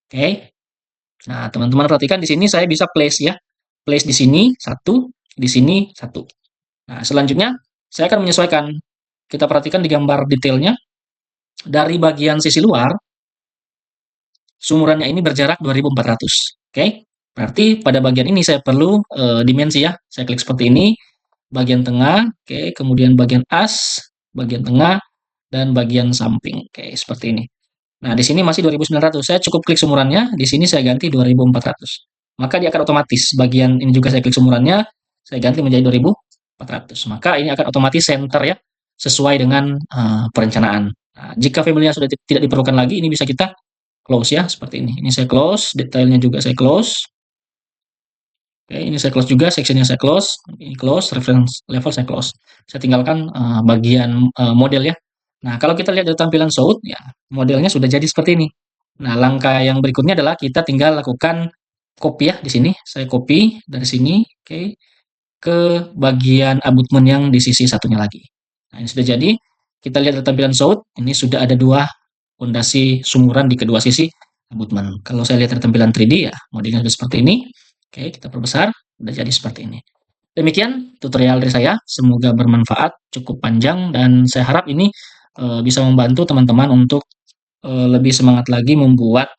Oke. Nah, teman-teman perhatikan di sini saya bisa place ya. Place di sini satu, di sini satu. Nah, selanjutnya saya akan menyesuaikan. Kita perhatikan di gambar detailnya dari bagian sisi luar sumurannya ini berjarak 2400. Oke. Berarti pada bagian ini saya perlu dimensi ya. Saya klik seperti ini, bagian tengah, oke, kemudian bagian as, bagian tengah dan bagian samping. Oke, seperti ini. Nah, di sini masih 2900. Saya cukup klik sumurannya, di sini saya ganti 2400. Maka dia akan otomatis bagian ini juga saya klik sumurannya, saya ganti menjadi 2400. Maka ini akan otomatis center ya, sesuai dengan perencanaan. Nah, jika family-nya sudah tidak diperlukan lagi, ini bisa kita close ya, seperti ini. Ini saya close, detailnya juga saya close. Oke, ini saya close juga, sectionnya saya close, ini close, reference level saya close. Saya tinggalkan bagian model ya. Nah, kalau kita lihat dari tampilan Sound, ya modelnya sudah jadi seperti ini. Nah, langkah yang berikutnya adalah kita tinggal lakukan copy ya di sini. Saya copy dari sini, oke, ke bagian abutment yang di sisi satunya lagi. Nah, ini sudah jadi. Kita lihat dari tampilan Sound, ini sudah ada dua pondasi sumuran di kedua sisi abutment. Kalau saya lihat dari tampilan 3D ya, modelnya sudah seperti ini. Oke, kita perbesar, sudah jadi seperti ini. Demikian tutorial dari saya, semoga bermanfaat, cukup panjang, dan saya harap ini bisa membantu teman-teman untuk lebih semangat lagi membuat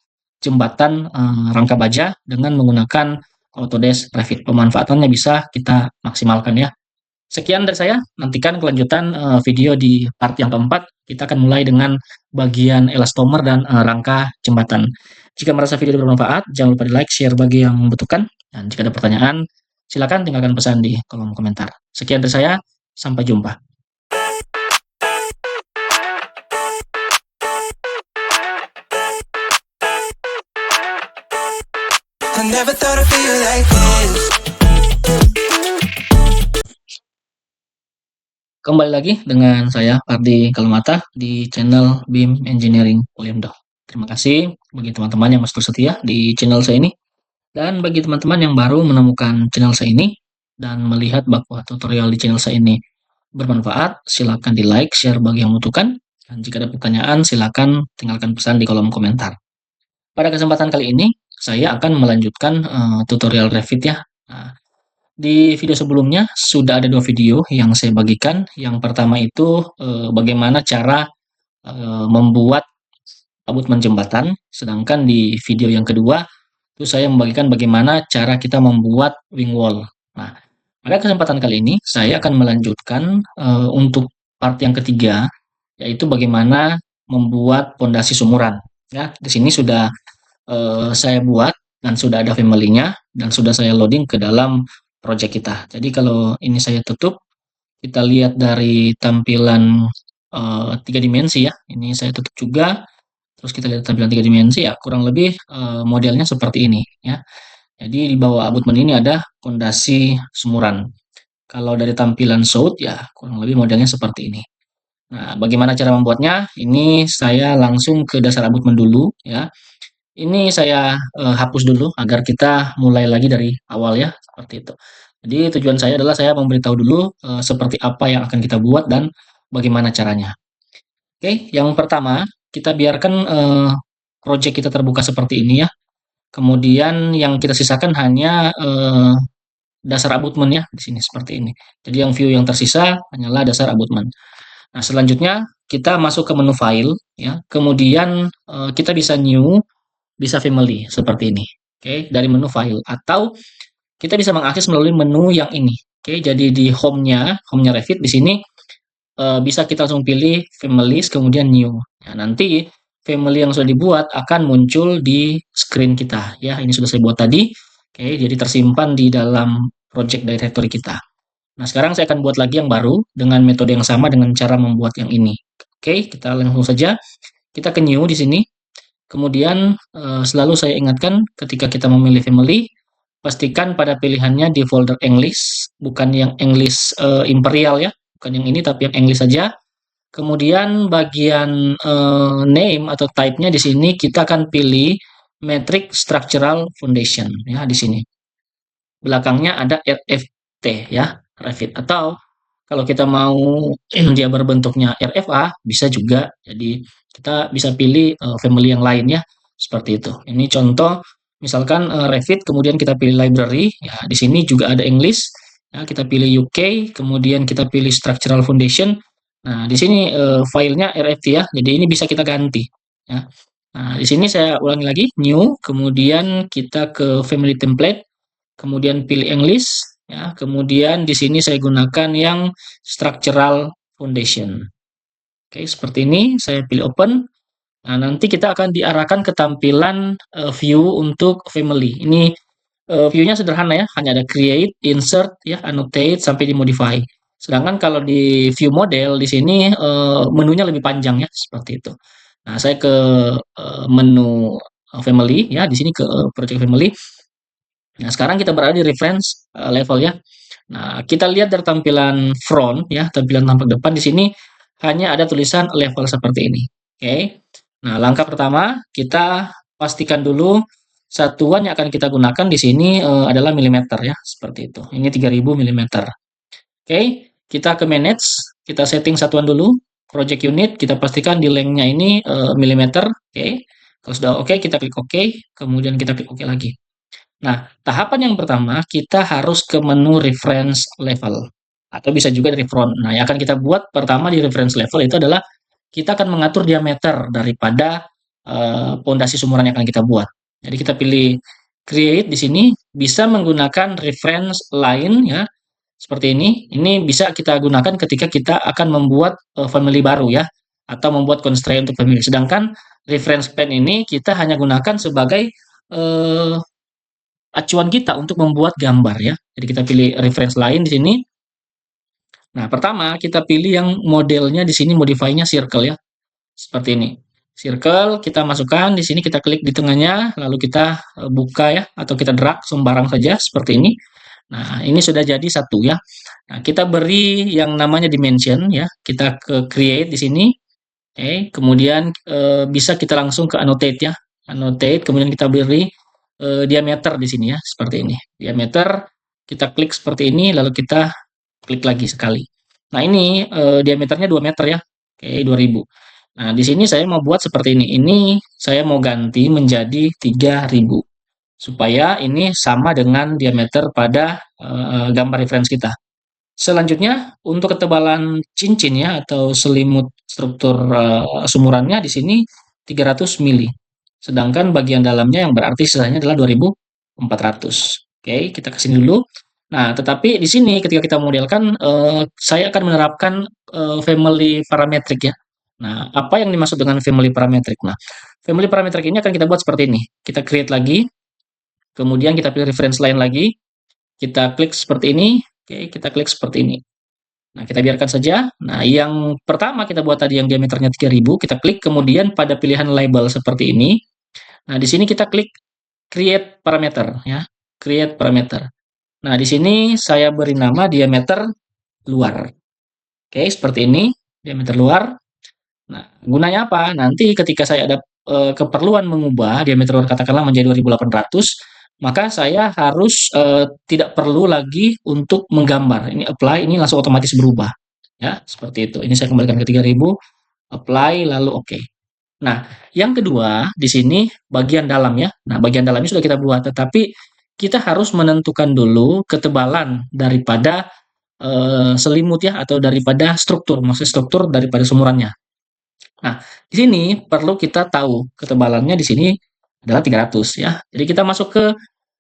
jembatan rangka baja dengan menggunakan Autodesk Revit. Pemanfaatannya bisa kita maksimalkan ya. Sekian dari saya, nantikan kelanjutan video di part yang keempat. Kita akan mulai dengan bagian elastomer dan rangka jembatan. Jika merasa video ini bermanfaat, jangan lupa di like, share bagi yang membutuhkan. Dan jika ada pertanyaan, silakan tinggalkan pesan di kolom komentar. Sekian dari saya, sampai jumpa. I never thought I'd feel like this. Kembali lagi dengan saya, Ardi Kalmata, di channel BIM Engineering Polindo. Terima kasih bagi teman-teman yang masih setia di channel saya ini. Dan bagi teman-teman yang baru menemukan channel saya ini, dan melihat bahwa tutorial di channel saya ini bermanfaat, silakan di like, share bagi yang membutuhkan. Dan jika ada pertanyaan, silakan tinggalkan pesan di kolom komentar. Pada kesempatan kali ini, saya akan melanjutkan tutorial Revit ya. Nah, di video sebelumnya sudah ada dua video yang saya bagikan. Yang pertama itu bagaimana cara membuat abutmen jembatan, sedangkan di video yang kedua itu saya membagikan bagaimana cara kita membuat wing wall. Nah, pada kesempatan kali ini saya akan melanjutkan untuk part yang ketiga, yaitu bagaimana membuat pondasi sumuran. Ya, di sini sudah saya buat dan sudah ada family-nya dan sudah saya loading ke dalam project kita. Jadi kalau ini saya tutup, kita lihat dari tampilan 3 dimensi ya. Ini saya tutup juga. Terus kita lihat tampilan 3 dimensi ya, kurang lebih modelnya seperti ini ya. Jadi di bawah abutment ini ada pondasi sumuran. Kalau dari tampilan Sound ya kurang lebih modelnya seperti ini. Nah, bagaimana cara membuatnya? Ini saya langsung ke dasar abutment dulu ya. Ini saya hapus dulu agar kita mulai lagi dari awal ya, seperti itu. Jadi tujuan saya adalah saya memberitahu dulu seperti apa yang akan kita buat dan bagaimana caranya. Oke, yang pertama kita biarkan project kita terbuka seperti ini ya. Kemudian yang kita sisakan hanya dasar abutment ya di sini seperti ini. Jadi yang view yang tersisa hanyalah dasar abutment. Nah, selanjutnya kita masuk ke menu file ya. Kemudian kita bisa new, bisa family seperti ini. Oke, dari menu file atau kita bisa mengakses melalui menu yang ini. Oke, jadi di home-nya Revit di sini bisa kita langsung pilih families kemudian new. Nah, nanti family yang sudah dibuat akan muncul di screen kita ya. Ini sudah saya buat tadi. Oke, jadi tersimpan di dalam project directory kita. Nah, sekarang saya akan buat lagi yang baru dengan metode yang sama dengan cara membuat yang ini. Oke, kita langsung saja kita ke new di sini. Kemudian selalu saya ingatkan ketika kita memilih family, pastikan pada pilihannya di folder English, bukan yang English Imperial ya, bukan yang ini tapi yang English saja. Kemudian bagian name atau type-nya di sini kita akan pilih Metric Structural Foundation ya di sini. Belakangnya ada RFT ya, Revit, atau kalau kita mau dia berbentuknya RFA bisa juga. Jadi kita bisa pilih family yang lain ya. seperti itu. Ini contoh, misalkan Revit, kemudian kita pilih library, ya di sini juga ada English, ya kita pilih UK, kemudian kita pilih structural foundation. Nah, di sini filenya RFT ya, jadi ini bisa kita ganti. Ya. Nah, di sini saya ulangi lagi, new, kemudian kita ke family template, kemudian pilih English, ya, kemudian di sini saya gunakan yang structural foundation. Oke, seperti ini, saya pilih open. Nah, nanti kita akan diarahkan ke tampilan view untuk family. Ini view-nya sederhana ya, hanya ada create, insert, ya, annotate sampai di modify. Sedangkan kalau di view model di sini menunya lebih panjang ya, seperti itu. Nah, saya ke menu family ya, di sini ke project family. Nah, sekarang kita berada di reference level ya. Nah, kita lihat dari tampilan front ya, tampilan tampak depan di sini hanya ada tulisan level seperti ini. Oke. Nah, langkah pertama kita pastikan dulu satuan yang akan kita gunakan di sini adalah milimeter ya, seperti itu. Ini 3000 milimeter. Oke, kita ke manage, kita setting satuan dulu. Project unit, kita pastikan di length-nya ini milimeter. Oke. Kalau sudah oke, kita klik oke, kemudian kita klik oke lagi. Nah, tahapan yang pertama kita harus ke menu reference level atau bisa juga dari front. Nah, yang akan kita buat pertama di reference level itu adalah kita akan mengatur diameter daripada pondasi sumuran yang akan kita buat. Jadi kita pilih create di sini bisa menggunakan reference line ya seperti ini. Ini bisa kita gunakan ketika kita akan membuat family baru ya atau membuat constraint untuk family. Sedangkan reference pen ini kita hanya gunakan sebagai eh, acuan kita untuk membuat gambar ya. Jadi kita pilih reference lain di sini. Nah, pertama kita pilih yang modelnya di sini modify-nya circle ya. Seperti ini. Circle kita masukkan di sini kita klik di tengahnya lalu kita buka ya atau kita drag sembarang saja seperti ini. Nah, ini sudah jadi satu ya. Nah, kita beri yang namanya dimension ya. Kita ke create di sini. Oke, kemudian bisa kita langsung ke annotate ya. Annotate, kemudian kita beri diameter di sini ya, seperti ini. Diameter, kita klik seperti ini, lalu kita klik lagi sekali. Nah, ini diameternya 2 meter ya. Oke, 2000. Nah, di sini saya mau buat seperti ini. Ini saya mau ganti menjadi 3000 supaya ini sama dengan diameter pada gambar reference kita. Selanjutnya, untuk ketebalan cincin ya atau selimut struktur sumurannya di sini 300 mili. Sedangkan bagian dalamnya yang berarti sisanya adalah 2400. Oke, kita ke sini dulu. Nah, tetapi di sini ketika kita modelkan saya akan menerapkan family parametric ya. Nah, apa yang dimaksud dengan family parametric? Nah, family parametric ini akan kita buat seperti ini. Kita create lagi, kemudian kita pilih reference line lagi, kita klik seperti ini, oke, kita klik seperti ini. Nah, kita biarkan saja. Nah, yang pertama kita buat tadi yang diameternya 3000, kita klik kemudian pada pilihan label seperti ini. Nah, di sini kita klik create parameter ya. Create parameter. Nah, di sini saya beri nama diameter luar. Oke, seperti ini, diameter luar. Nah, gunanya apa? Nanti ketika saya ada keperluan mengubah diameter luar katakanlah menjadi 2800, maka saya harus tidak perlu lagi untuk menggambar. Ini apply, ini langsung otomatis berubah. Ya, seperti itu. Ini saya kembalikan ke 3000, apply lalu oke. Nah, yang kedua di sini bagian dalam ya. Nah, bagian dalamnya sudah kita buat, tetapi kita harus menentukan dulu ketebalan daripada selimut ya atau daripada struktur, maksudnya struktur daripada sumurannya. Nah, di sini perlu kita tahu ketebalannya di sini adalah 300 ya. Jadi kita masuk ke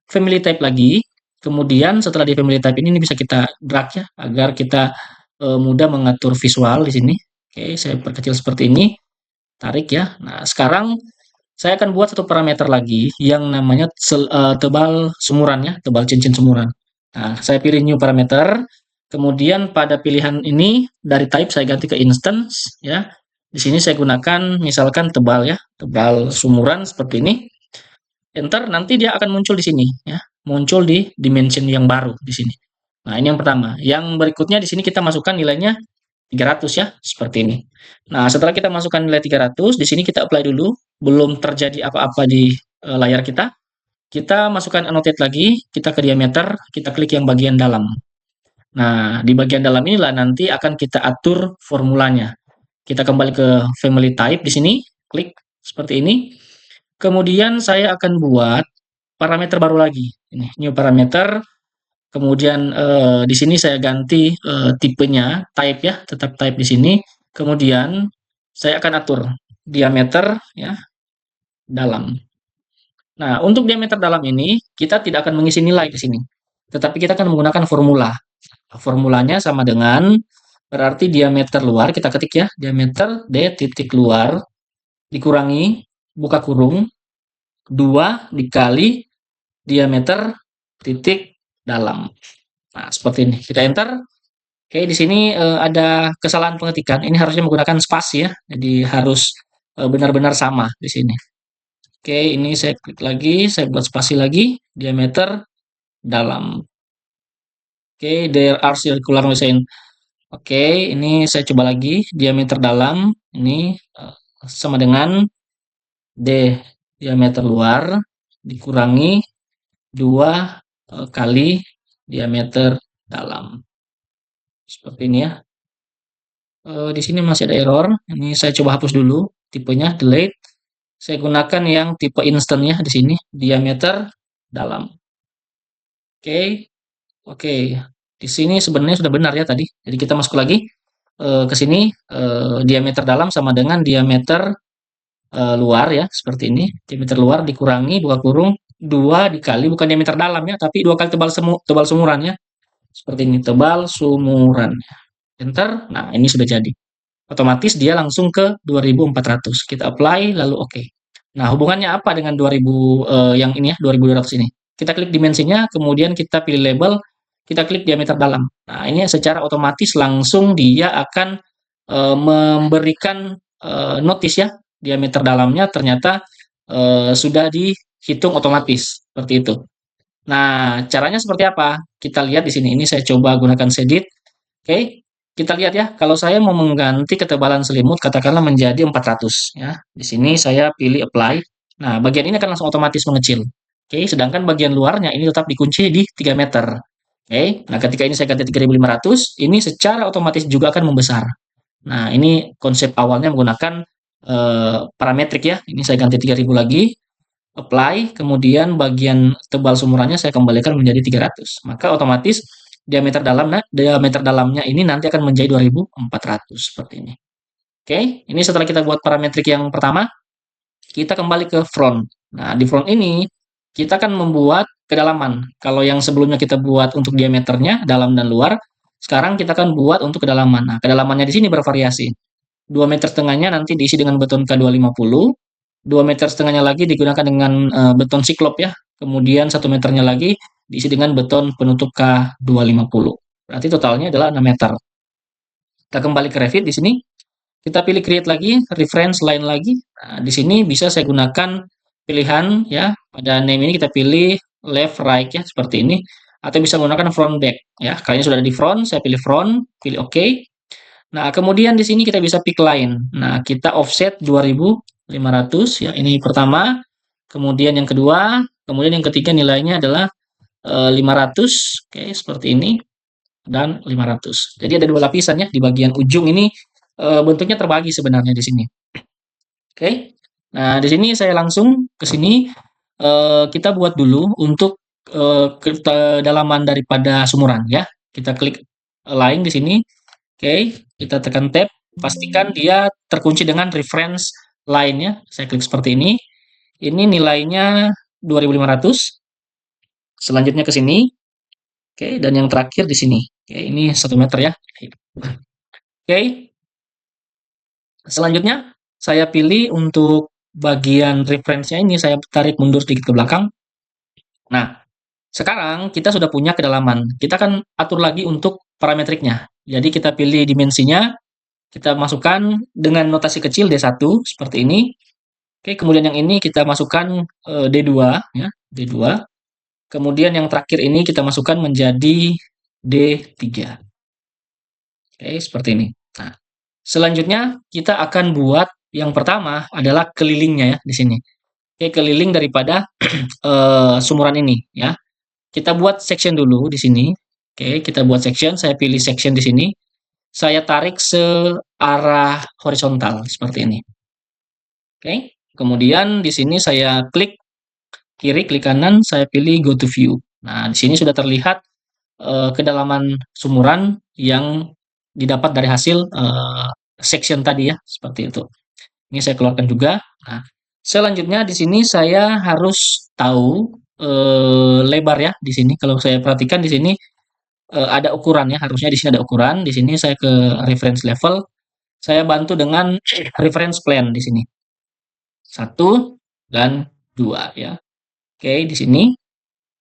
family type lagi. Kemudian setelah di family type ini bisa kita drag ya agar kita mudah mengatur visual di sini. Oke, saya perkecil seperti ini. Tarik ya. Nah, sekarang saya akan buat satu parameter lagi yang namanya tebal sumuran ya, tebal cincin sumuran. Nah, saya pilih new parameter. Kemudian pada pilihan ini dari type saya ganti ke instance ya. Di sini saya gunakan misalkan tebal ya, tebal sumuran seperti ini. Enter nanti dia akan muncul di sini ya, muncul di dimension yang baru di sini. Nah, ini yang pertama. Yang berikutnya di sini kita masukkan nilainya 300 ya, seperti ini. Nah, setelah kita masukkan nilai 300, di sini kita apply dulu, belum terjadi apa-apa di layar kita. Kita masukkan annotate lagi, kita ke diameter, kita klik yang bagian dalam. Nah, di bagian dalam inilah nanti akan kita atur formulanya. Kita kembali ke family type di sini, klik seperti ini. Kemudian saya akan buat parameter baru lagi. Ini new parameter. Kemudian di sini saya ganti tipenya, type ya, tetap type di sini. Kemudian saya akan atur diameter ya dalam. Nah, untuk diameter dalam ini kita tidak akan mengisi nilai di sini, tetapi kita akan menggunakan formula. Formulanya sama dengan berarti diameter luar kita ketik ya, diameter D titik luar dikurangi buka kurung 2 dikali diameter titik dalam. Nah, seperti ini. Kita enter. Oke, di sini ada kesalahan pengetikan. Ini harusnya menggunakan spasi ya. Jadi harus benar-benar sama di sini. Oke, ini saya klik lagi, saya buat spasi lagi, diameter dalam. Oke, there are circular motion. Oke, ini saya coba lagi, diameter dalam ini sama dengan D diameter luar dikurangi 2 kali diameter dalam. Seperti ini ya. Di sini masih ada error. Ini saya coba hapus dulu tipenya, delete. Saya gunakan yang tipe instant ya di sini, diameter dalam. Oke, oke. Di sini sebenarnya sudah benar ya tadi. Jadi kita masuk lagi ke sini, diameter dalam sama dengan diameter luar ya, seperti ini. Diameter luar dikurangi buka kurung 2 dikali bukan diameter dalam ya, tapi 2 kali tebal sumuran ya. Seperti ini, tebal sumuran. Enter. Nah, ini sudah jadi. Otomatis dia langsung ke 2400. Kita apply lalu oke. Nah, hubungannya apa dengan 2000 yang ini ya, 2200 ini? Kita klik dimensinya, kemudian kita pilih label, kita klik diameter dalam. Nah, ini secara otomatis langsung dia akan memberikan notice ya, diameter dalamnya ternyata sudah dihitung otomatis seperti itu. Nah, caranya seperti apa? Kita lihat di sini. Ini saya coba gunakan Shaded. Oke, kita lihat ya. Kalau saya mau mengganti ketebalan selimut, katakanlah menjadi 400 ya. Di sini saya pilih apply. Nah, bagian ini akan langsung otomatis mengecil. Oke, sedangkan bagian luarnya ini tetap dikunci di 3 meter. Oke, nah ketika ini saya ganti 3500, ini secara otomatis juga akan membesar. Nah, ini konsep awalnya menggunakan parametrik ya. Ini saya ganti 3000 lagi, apply, kemudian bagian tebal sumurannya saya kembalikan menjadi 300. Maka otomatis diameter dalamnya ini nanti akan menjadi 2400 seperti ini. Oke, ini setelah kita buat parametrik yang pertama, kita kembali ke front. Nah, di front ini kita akan membuat kedalaman. Kalau yang sebelumnya kita buat untuk diameternya, dalam dan luar, sekarang kita akan buat untuk kedalaman. Nah, kedalamannya di sini bervariasi. 2 meter setengahnya nanti diisi dengan beton K250, 2 meter setengahnya lagi digunakan dengan beton siklop ya. Kemudian 1 meternya lagi diisi dengan beton penutup K250. Berarti totalnya adalah 6 meter. Kita kembali ke Revit di sini. Kita pilih create lagi, reference line lagi. Nah, di sini bisa saya gunakan pilihan ya. Pada name ini kita pilih left right ya seperti ini, atau bisa menggunakan front back ya. Kalian sudah ada di front, saya pilih front, pilih OK. Nah, kemudian di sini kita bisa pick line. Nah, kita offset 2500 ya. Ini pertama, kemudian yang kedua, kemudian yang ketiga nilainya adalah 500. Oke, seperti ini dan 500. Jadi ada dua lapisan ya di bagian ujung ini bentuknya terbagi sebenarnya di sini. Oke. Nah, di sini saya langsung ke sini kita buat dulu untuk kedalaman daripada sumuran ya. Kita klik align di sini. Oke, kita tekan tab, pastikan dia terkunci dengan reference line-nya. Saya klik seperti ini. Ini nilainya 2500. Selanjutnya ke sini. Oke, dan yang terakhir di sini. Oke, ini 1 meter ya. Oke. Selanjutnya saya pilih untuk bagian reference-nya ini saya tarik mundur sedikit ke belakang. Nah, sekarang kita sudah punya kedalaman. Kita akan atur lagi untuk parametriknya. Jadi kita pilih dimensinya, kita masukkan dengan notasi kecil D1 seperti ini. Oke, kemudian yang ini kita masukkan D2 ya, D2. Kemudian yang terakhir ini kita masukkan menjadi D3. Oke, seperti ini. Nah, selanjutnya kita akan buat yang pertama adalah kelilingnya ya di sini. Oke, keliling daripada sumuran ini ya. Kita buat section dulu di sini. Oke, kita buat section. Saya pilih section di sini. Saya tarik searah horizontal seperti ini. Oke. Kemudian di sini saya klik kiri, klik kanan, saya pilih go to view. Nah, di sini sudah terlihat kedalaman sumuran yang didapat dari hasil section tadi ya, seperti itu. Ini saya keluarkan juga. Nah, selanjutnya di sini saya harus tahu lebar ya di sini. Kalau saya perhatikan di sini ada ukuran ya, harusnya di sini ada ukuran. Di sini saya ke reference level, saya bantu dengan reference plan di sini. Satu dan dua ya. Oke, di sini.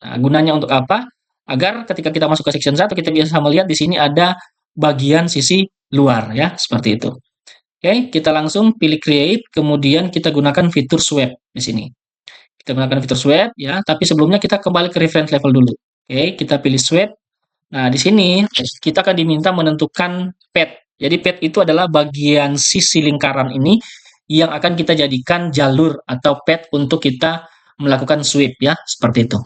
Nah, gunanya untuk apa? Agar ketika kita masuk ke section satu kita bisa melihat di sini ada bagian sisi luar ya, seperti itu. Oke, kita langsung pilih create, kemudian kita gunakan fitur sweep di sini. Kita gunakan fitur sweep ya, tapi sebelumnya kita kembali ke reference level dulu. Oke, kita pilih sweep. Nah, di sini kita akan diminta menentukan path. Jadi path itu adalah bagian sisi lingkaran ini yang akan kita jadikan jalur atau path untuk kita melakukan sweep ya, seperti itu.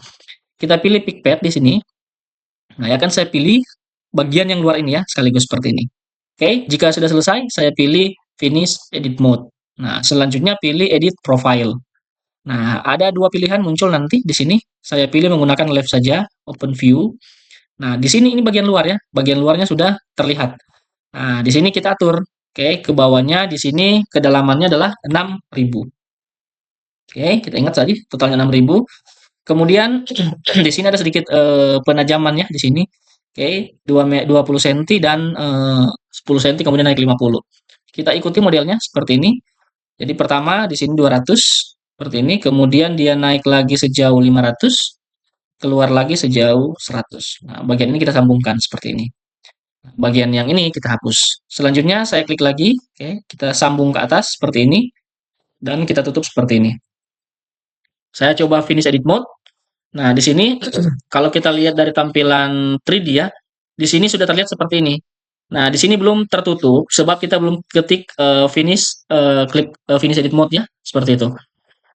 Kita pilih pick path di sini. Nah, ya kan saya pilih bagian yang luar ini ya, sekaligus seperti ini. Oke, jika sudah selesai, saya pilih finish edit mode. Nah, selanjutnya pilih edit profile. Nah, ada dua pilihan muncul nanti di sini. Saya pilih menggunakan left saja, open view. Nah, di sini ini bagian luar ya. Bagian luarnya sudah terlihat. Nah, di sini kita atur. Oke, ke bawahnya di sini kedalamannya adalah 6.000. Oke, kita ingat tadi totalnya 6.000. Kemudian di sini ada sedikit penajaman ya di sini. Oke, 20 cm dan 10 cm kemudian naik 50. Kita ikuti modelnya seperti ini. Jadi pertama di sini 200 seperti ini, kemudian dia naik lagi sejauh 500, keluar lagi sejauh 100. Nah, bagian ini kita sambungkan seperti ini. Bagian yang ini kita hapus. Selanjutnya saya klik lagi, oke, kita sambung ke atas seperti ini dan kita tutup seperti ini. Saya coba finish edit mode. Nah, di sini kalau kita lihat dari tampilan 3D ya, di sini sudah terlihat seperti ini. Nah, di sini belum tertutup sebab kita belum ketik klik finish edit mode ya, seperti itu.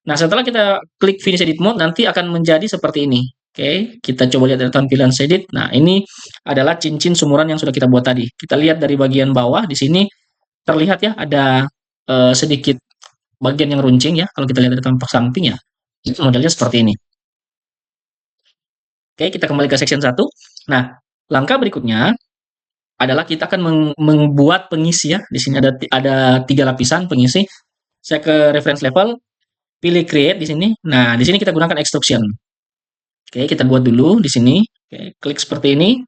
Nah, setelah kita klik finish edit mode nanti akan menjadi seperti ini. Oke, kita coba lihat dari tampilan edit. Nah, ini adalah cincin sumuran yang sudah kita buat tadi. Kita lihat dari bagian bawah di sini terlihat ya ada sedikit bagian yang runcing ya. Kalau kita lihat dari tampak samping ya, modelnya seperti ini. Oke, kita kembali ke section 1. Nah, langkah berikutnya adalah kita akan membuat pengisi ya. Di sini ada 3 lapisan pengisi. Saya ke reference level, pilih create di sini. Nah, di sini kita gunakan extrusion. Oke, kita buat dulu di sini. Oke, klik seperti ini.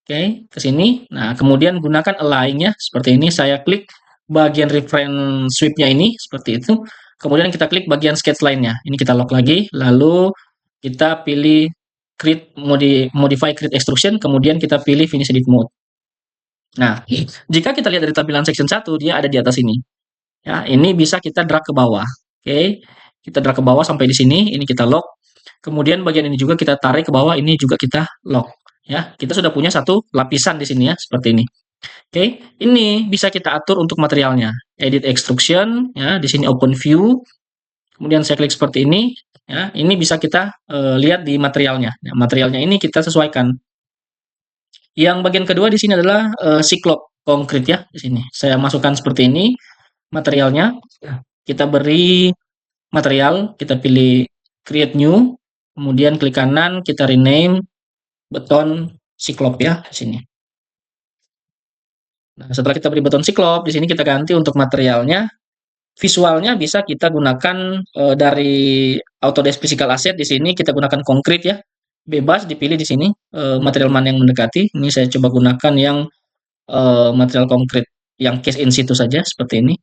Oke, ke sini. Nah, kemudian gunakan align ya, seperti ini. Saya klik bagian reference sweep-nya ini, seperti itu. Kemudian kita klik bagian sketch line-nya. Ini kita lock lagi, lalu kita pilih modify create extrusion, kemudian kita pilih finish edit mode. Nah, jika kita lihat dari tampilan section 1, dia ada di atas ini. Ya, ini bisa kita drag ke bawah. Oke, kita drag ke bawah sampai di sini, ini kita lock. Kemudian bagian ini juga kita tarik ke bawah, ini juga kita lock. Ya, kita sudah punya satu lapisan di sini ya, seperti ini. Oke, ini bisa kita atur untuk materialnya. Edit extrusion, ya, di sini open view. Kemudian saya klik seperti ini, ya, ini bisa kita lihat di materialnya. Nah, materialnya ini kita sesuaikan. Yang bagian kedua di sini adalah siklop konkret ya di sini. Saya masukkan seperti ini materialnya. Kita beri material, kita pilih create new, kemudian klik kanan, kita rename beton siklop ya di sini. Nah, setelah kita beri beton siklop, di sini kita ganti untuk materialnya. Visualnya bisa kita gunakan dari Autodesk Physical Asset di sini kita gunakan konkret ya. Bebas dipilih di sini material mana yang mendekati. Ini saya coba gunakan yang material konkret yang case in situ saja seperti ini.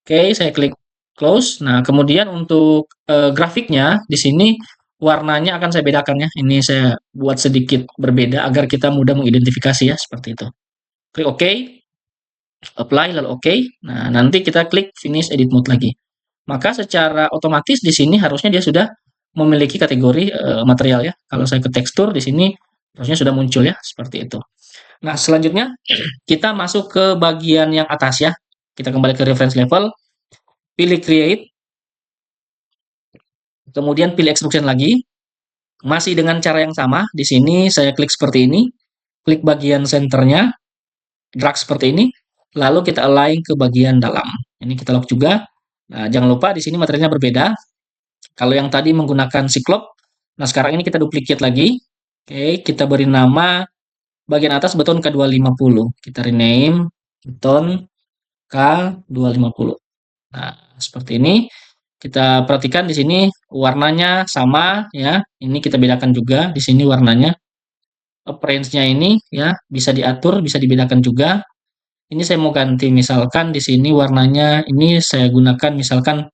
Oke, saya klik close. Nah, kemudian untuk grafiknya di sini warnanya akan saya bedakan ya. Ini saya buat sedikit berbeda agar kita mudah mengidentifikasi ya seperti itu. Klik OK, apply lalu OK. Nah, nanti kita klik finish edit mode lagi. Maka secara otomatis di sini harusnya dia sudah memiliki kategori material ya. Kalau saya ke tekstur di sini harusnya sudah muncul ya seperti itu. Nah, selanjutnya kita masuk ke bagian yang atas ya. Kita kembali ke reference level, pilih create, kemudian pilih extrusion lagi. Masih dengan cara yang sama, di sini saya klik seperti ini, klik bagian centernya, drag seperti ini, lalu kita align ke bagian dalam. Ini kita lock juga. Nah, jangan lupa di sini materinya berbeda. Kalau yang tadi menggunakan siklop, nah sekarang ini kita duplicate lagi. Oke, kita beri nama bagian atas beton K250. Kita rename beton K250. Nah, seperti ini. Kita perhatikan di sini warnanya sama ya. Ini kita bedakan juga di sini warnanya. Appearance-nya ini ya bisa diatur, bisa dibedakan juga. Ini saya mau ganti misalkan di sini warnanya ini saya gunakan misalkan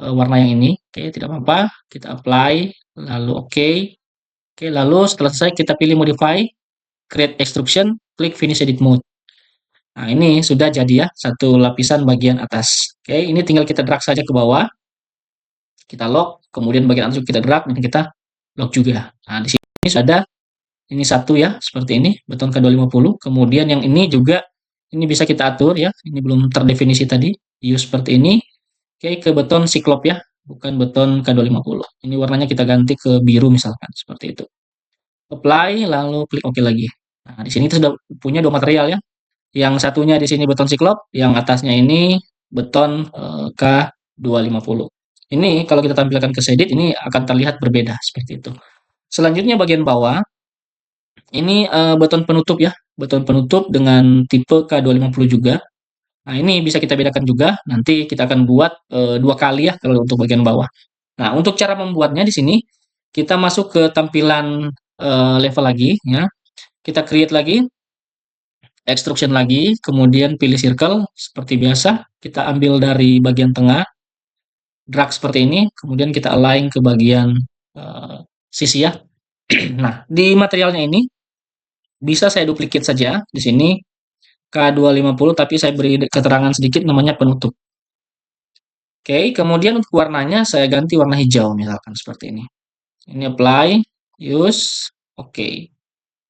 warna yang ini. Oke, tidak apa-apa. Kita apply, lalu oke. Oke, lalu setelah selesai kita pilih modify, create extrusion, klik finish edit mode. Nah, ini sudah jadi ya satu lapisan bagian atas. Oke, ini tinggal kita drag saja ke bawah. Kita lock, kemudian bagian atas kita drag dan kita lock juga. Nah, di sini sudah ada ini satu ya, seperti ini, beton K250. Kemudian yang ini juga ini bisa kita atur ya. Ini belum terdefinisi tadi. Use seperti ini. Oke, ke beton siklop ya, bukan beton K250. Ini warnanya kita ganti ke biru misalkan, seperti itu. Apply, lalu klik OK lagi. Nah, di sini kita sudah punya dua material ya. Yang satunya di sini beton siklop, yang atasnya ini beton K250. Ini kalau kita tampilkan ke sedit ini akan terlihat berbeda seperti itu. Selanjutnya bagian bawah, ini beton penutup ya, beton penutup dengan tipe K250 juga. Nah, ini bisa kita bedakan juga. Nanti kita akan buat dua kali ya kalau untuk bagian bawah. Nah, untuk cara membuatnya di sini kita masuk ke tampilan level lagi ya. Kita create lagi, extrusion lagi, kemudian pilih circle seperti biasa. Kita ambil dari bagian tengah, drag seperti ini, kemudian kita align ke bagian sisi ya. Nah, di materialnya ini bisa saya duplicate saja di sini K250 tapi saya beri keterangan sedikit namanya penutup. Oke, kemudian untuk warnanya saya ganti warna hijau misalkan seperti ini. Ini apply, use, oke.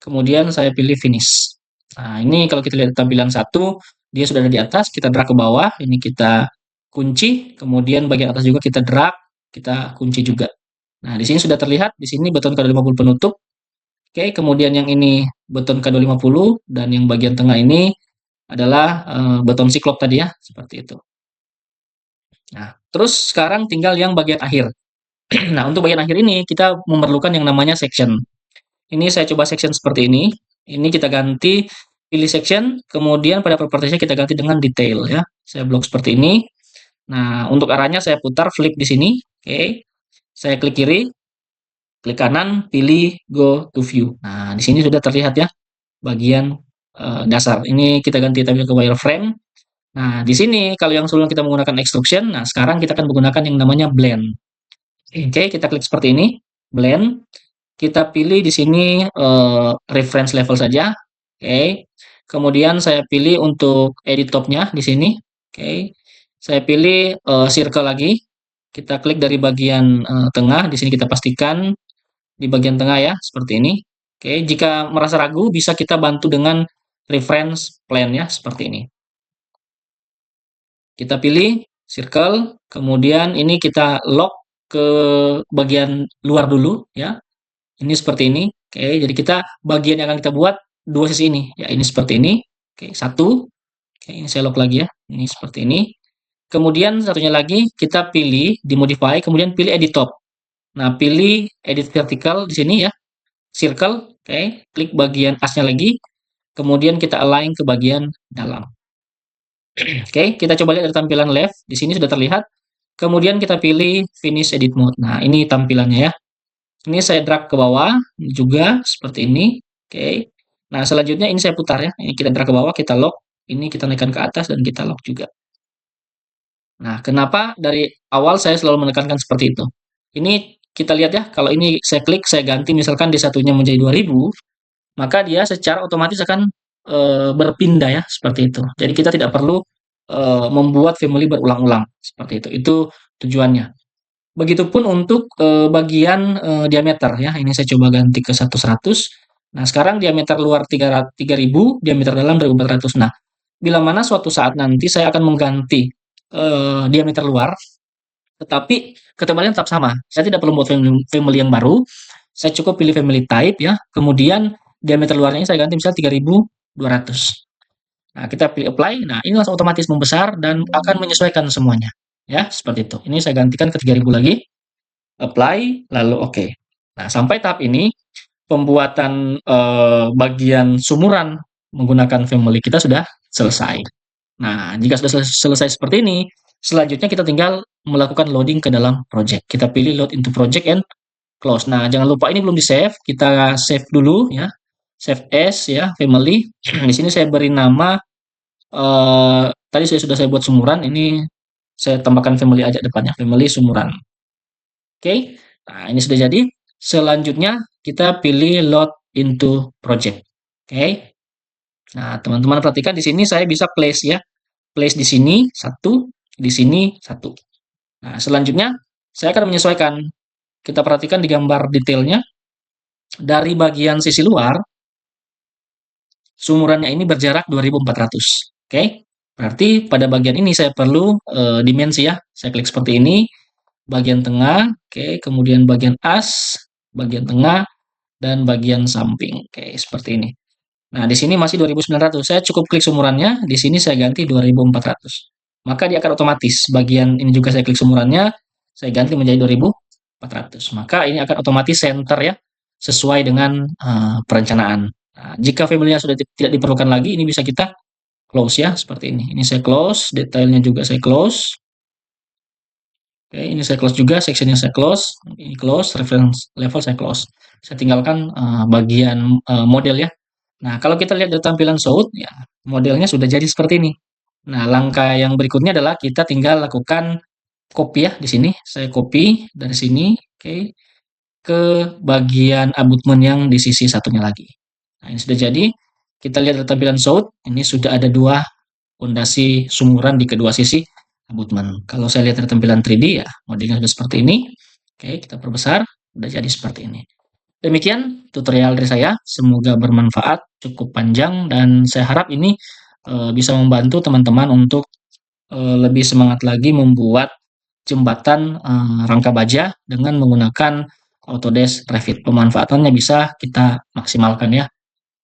Kemudian saya pilih finish. Nah, ini kalau kita lihat tampilan satu, dia sudah ada di atas, kita drag ke bawah, ini kita kunci, kemudian bagian atas juga kita drag, kita kunci juga. Nah, di sini sudah terlihat, di sini beton K250 penutup. Oke, kemudian yang ini beton K250 dan yang bagian tengah ini adalah beton siklop tadi ya, seperti itu. Nah, terus sekarang tinggal yang bagian akhir. Nah, untuk bagian akhir ini kita memerlukan yang namanya section. Ini saya coba section seperti ini. Ini kita ganti, pilih section, kemudian pada propertiesnya kita ganti dengan detail ya. Saya blok seperti ini. Nah, untuk arahnya saya putar flip di sini. Oke. Saya klik kiri, klik kanan, pilih go to view. Nah, di sini sudah terlihat ya bagian dasar. Ini kita ganti tampil ke wireframe. Nah, di sini kalau yang sebelum kita menggunakan extrusion, nah sekarang kita akan menggunakan yang namanya blend. Oke, kita klik seperti ini, blend. Kita pilih di sini reference level saja. Oke. Kemudian saya pilih untuk edit topnya di sini. Oke. Saya pilih circle lagi. Kita klik dari bagian tengah. Di sini kita pastikan di bagian tengah ya, seperti ini. Oke. Jika merasa ragu, bisa kita bantu dengan reference plane ya, seperti ini. Kita pilih circle, kemudian ini kita lock ke bagian luar dulu ya. Ini seperti ini. Oke, jadi kita bagian yang akan kita buat dua sisi ini. Ya, ini seperti ini. Oke, satu. Oke, ini saya lock lagi ya. Ini seperti ini. Kemudian satunya lagi kita pilih di modify, kemudian pilih edit top. Nah, pilih edit vertical di sini ya. Circle. Oke, klik bagian asnya lagi. Kemudian kita align ke bagian dalam. Oke, kita coba lihat dari tampilan left. Di sini sudah terlihat. Kemudian kita pilih finish edit mode. Nah, ini tampilannya ya. Ini saya drag ke bawah juga seperti ini. Oke. Nah, selanjutnya ini saya putar ya. Ini kita drag ke bawah, kita lock. Ini kita naikkan ke atas dan kita lock juga. Nah, kenapa dari awal saya selalu menekankan seperti itu? Ini kita lihat ya, kalau ini saya klik, saya ganti misalkan di satunya menjadi 2000, maka dia secara otomatis akan berpindah ya, seperti itu. Jadi kita tidak perlu membuat family berulang-ulang, seperti itu. Itu tujuannya. Begitupun untuk bagian diameter ya. Ini saya coba ganti ke 100. Nah, sekarang diameter luar 3000, diameter dalam 2400. Nah, bila mana suatu saat nanti saya akan mengganti diameter luar, tetapi ketebalannya tetap sama. Saya tidak perlu membuat family yang baru. Saya cukup pilih family type ya. Kemudian diameter luarnya saya ganti misalnya 3200. Nah, kita pilih apply. Nah, ini langsung otomatis membesar dan akan menyesuaikan semuanya. Ya, seperti itu. Ini saya gantikan ke 3000 lagi, apply, lalu oke. Nah, sampai tahap ini pembuatan bagian sumuran menggunakan family kita sudah selesai. Nah, jika sudah selesai seperti ini, selanjutnya kita tinggal melakukan loading ke dalam project. Kita pilih load into project and close. Nah, jangan lupa ini belum di-save, kita save dulu ya. Save as ya, family. Di sini saya beri nama tadi sudah saya buat sumuran, ini saya tambahkan family aja depannya, family sumuran. Oke. Nah, ini sudah jadi. Selanjutnya kita pilih load into project. Oke. Nah, teman-teman perhatikan di sini saya bisa place ya. Place di sini satu, di sini satu. Nah, selanjutnya saya akan menyesuaikan. Kita perhatikan di gambar detailnya dari bagian sisi luar sumurannya ini berjarak 2400. Oke. Berarti pada bagian ini saya perlu dimensi ya. Saya klik seperti ini, bagian tengah, oke, kemudian bagian as, bagian tengah dan bagian samping. Oke, seperti ini. Nah, di sini masih 2900. Saya cukup klik sumurannya, di sini saya ganti 2400. Maka dia akan otomatis. Bagian ini juga saya klik sumurannya, saya ganti menjadi 2400. Maka ini akan otomatis center ya, sesuai dengan perencanaan. Nah, jika family-nya sudah tidak diperlukan lagi, ini bisa kita close ya, seperti ini. Ini saya close, detailnya juga saya close. Oke, ini saya close juga, sectionnya saya close, ini close, reference level saya close. Saya tinggalkan bagian model ya. Nah, kalau kita lihat dari tampilan Soud, ya modelnya sudah jadi seperti ini. Nah, langkah yang berikutnya adalah kita tinggal lakukan copy ya di sini. Saya copy dari sini, oke, ke bagian abutment yang di sisi satunya lagi. Nah, ini sudah jadi. Kita lihat dari tampilan Soud, ini sudah ada dua pondasi sumuran di kedua sisi abutment. Kalau saya lihat dari tampilan 3D ya, modelnya sudah seperti ini. Oke, kita perbesar, sudah jadi seperti ini. Demikian tutorial dari saya, semoga bermanfaat, cukup panjang, dan saya harap ini bisa membantu teman-teman untuk lebih semangat lagi membuat jembatan rangka baja dengan menggunakan Autodesk Revit. Pemanfaatannya bisa kita maksimalkan ya.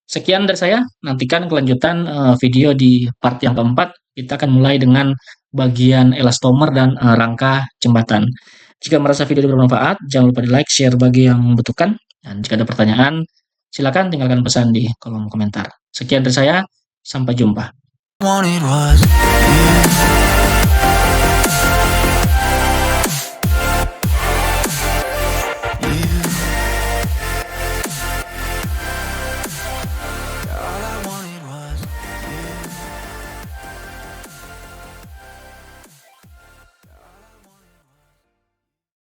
Sekian dari saya, nantikan kelanjutan video di part yang keempat. Kita akan mulai dengan bagian elastomer dan rangka jembatan. Jika merasa video ini bermanfaat, jangan lupa di like, share bagi yang membutuhkan. Dan jika ada pertanyaan, silakan tinggalkan pesan di kolom komentar. Sekian dari saya, sampai jumpa. Want it was you.